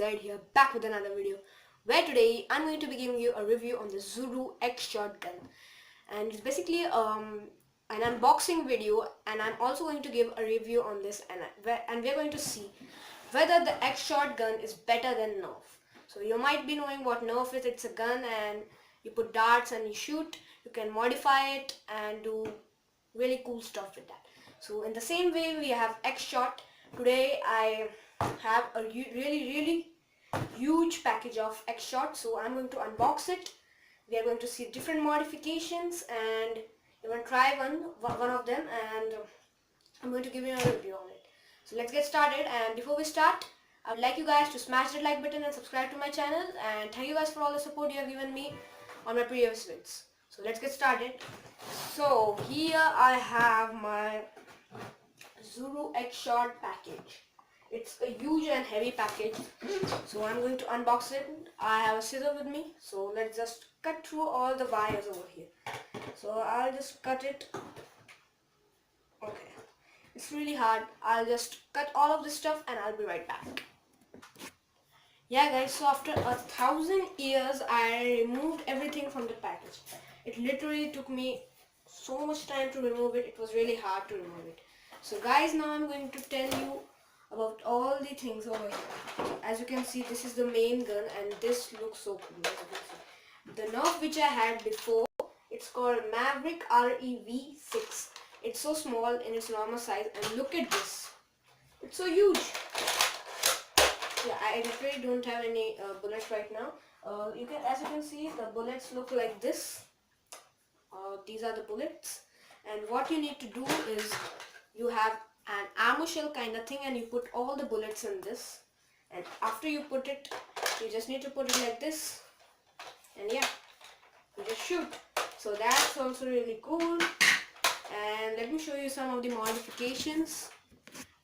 guide here, back with another video, where today I'm going to be giving you a review on the Zuru X Shot gun. And it's basically an unboxing video, and I'm also going to give a review on this, and we're going to see whether the X Shot gun is better than Nerf. So you might be knowing what Nerf is. It's a gun and you put darts and you shoot. You can modify it and do really cool stuff with that. So in the same way we have X Shot. Today I have a really huge package of X Shot, so I'm going to unbox it. We are going to see different modifications and even try one of them, and I'm going to give you a review on it. So let's get started. And before we start, I would like you guys to smash that like button and subscribe to my channel, and thank you guys for all the support you have given me on my previous vids. So let's get started. So here I have my Zuru X Shot package. It's a huge and heavy package, so I'm going to unbox it. I have a scissor with me, so let's just cut through all the wires over here. So I'll just cut it. Okay, it's really hard. I'll just cut all of this stuff and I'll be right back. Yeah guys, so after 1,000 years I removed everything from the package. It literally took me so much time to remove it. It was really hard to remove it. So guys, now I'm going to tell you about all the things over here. As you can see, this is the main gun, and this looks so cool. As you can see, the Nerf which I had before, it's called Maverick REV6. It's so small in its normal size, and look at this. It's so huge. Yeah, I literally don't have any bullets right now. As you can see, the bullets look like this. These are the bullets, and what you need to do is you have an ammo shell kind of thing, and you put all the bullets in this, and after you put it, you just need to put it like this, and yeah, you just shoot. So that's also really cool. And let me show you some of the modifications.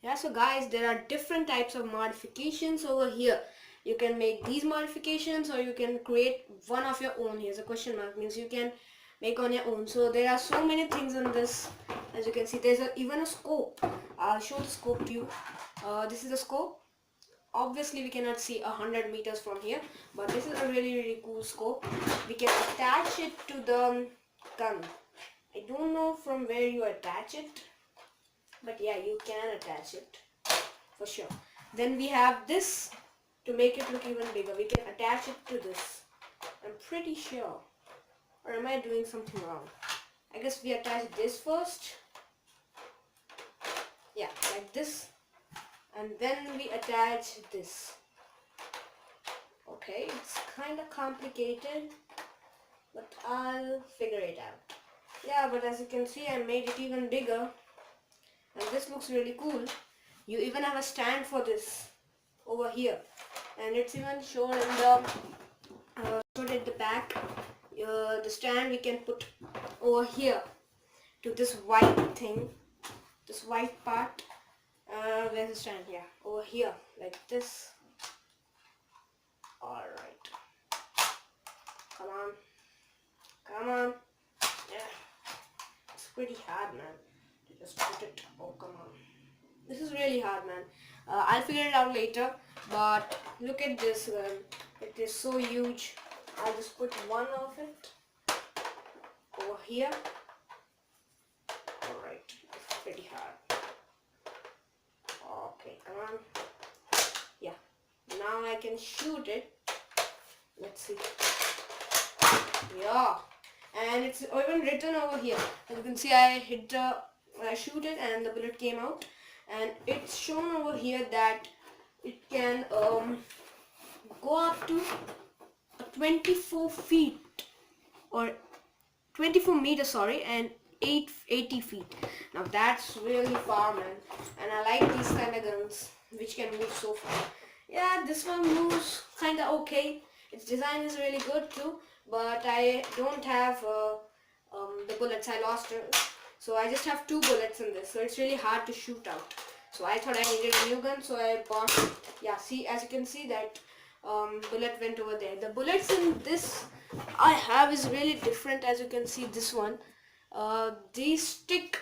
Yeah, so guys, there are different types of modifications over here. You can make these modifications, or you can create one of your own. Here's a question mark, means you can make on your own. So there are so many things in this. As you can see, there's even a scope. I'll show the scope to you. This is the scope. Obviously we cannot see 100 meters from here, but this is a really cool scope. We can attach it to the gun. I don't know from where you attach it, but yeah, you can attach it for sure. Then we have this to make it look even bigger. We can attach it to this, I'm pretty sure. Or am I doing something wrong? I guess we attach this first. Yeah, like this. And then we attach this. Okay, it's kind of complicated, but I'll figure it out. Yeah, but as you can see, I made it even bigger. And this looks really cool. You even have a stand for this over here. And it's even shown in the at the back. The stand we can put over here to this white thing, this white part. Where's the stand? Yeah, over here, like this. Alright, come on. Yeah, it's pretty hard, man, to just put it. Oh, come on, this is really hard, man. I'll figure it out later, but look at this gun. It is so huge. I'll just put one of it over here. Alright, it's pretty hard. Okay, come on. Yeah, now I can shoot it. Let's see. Yeah, and it's even written over here. As you can see, I shoot it and the bullet came out, and it's shown over here that it can go up to 24 feet, or 24 meters, sorry, and 80 feet. Now that's really far, man, and I like these kind of guns which can move so far. Yeah, this one moves kind of okay. Its design is really good too, but I don't have the bullets. I lost it, so I just have 2 bullets in this, so it's really hard to shoot out. So I thought I needed a new gun, so I bought. Yeah, see, as you can see that bullet went over there. The bullets in this I have is really different. As you can see, this one, these stick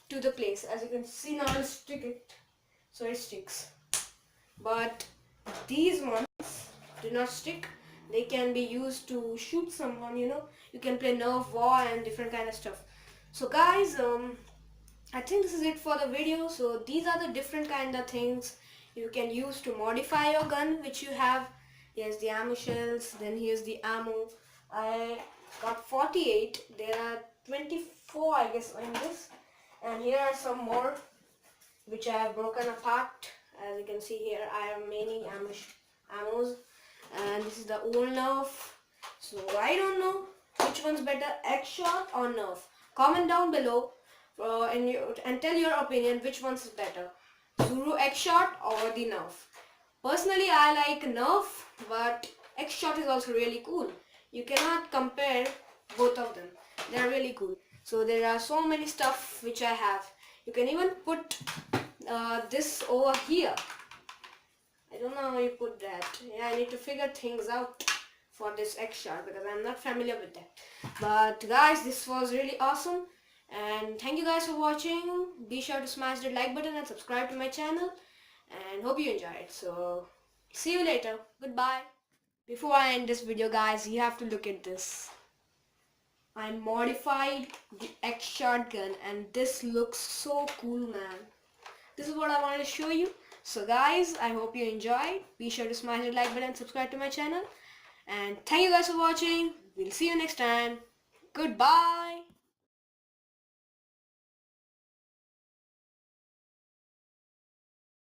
to the place. As you can see now, I'll stick it, so it sticks. But these ones, do not stick. They can be used to shoot someone, you know. You can play Nerf war and different kind of stuff. So guys, I think this is it for the video. So these are the different kind of things you can use to modify your gun which you have. Here's the ammo shells, then here's the ammo. I got 48. There are 24 I guess in this, and here are some more which I have broken apart. As you can see here, I have many ammos, and this is the old Nerf. So I don't know which one's better, X Shot or Nerf. Comment down below and tell your opinion which one's is better, Zuru X Shot or the Nerf. Personally, I like Nerf, but X Shot is also really cool. You cannot compare both of them. They are really cool. So there are so many stuff which I have. You can even put this over here. I don't know how you put that. Yeah, I need to figure things out for this X Shot because I'm not familiar with that. But guys, this was really awesome. And thank you guys for watching. Be sure to smash the like button and subscribe to my channel. And hope you enjoyed. So see you later. Goodbye. Before I end this video guys, you have to look at this. I modified the X Shot gun and this looks so cool, man. This is what I wanted to show you. So guys, I hope you enjoyed. Be sure to smash the like button and subscribe to my channel. And thank you guys for watching. We'll see you next time. Goodbye.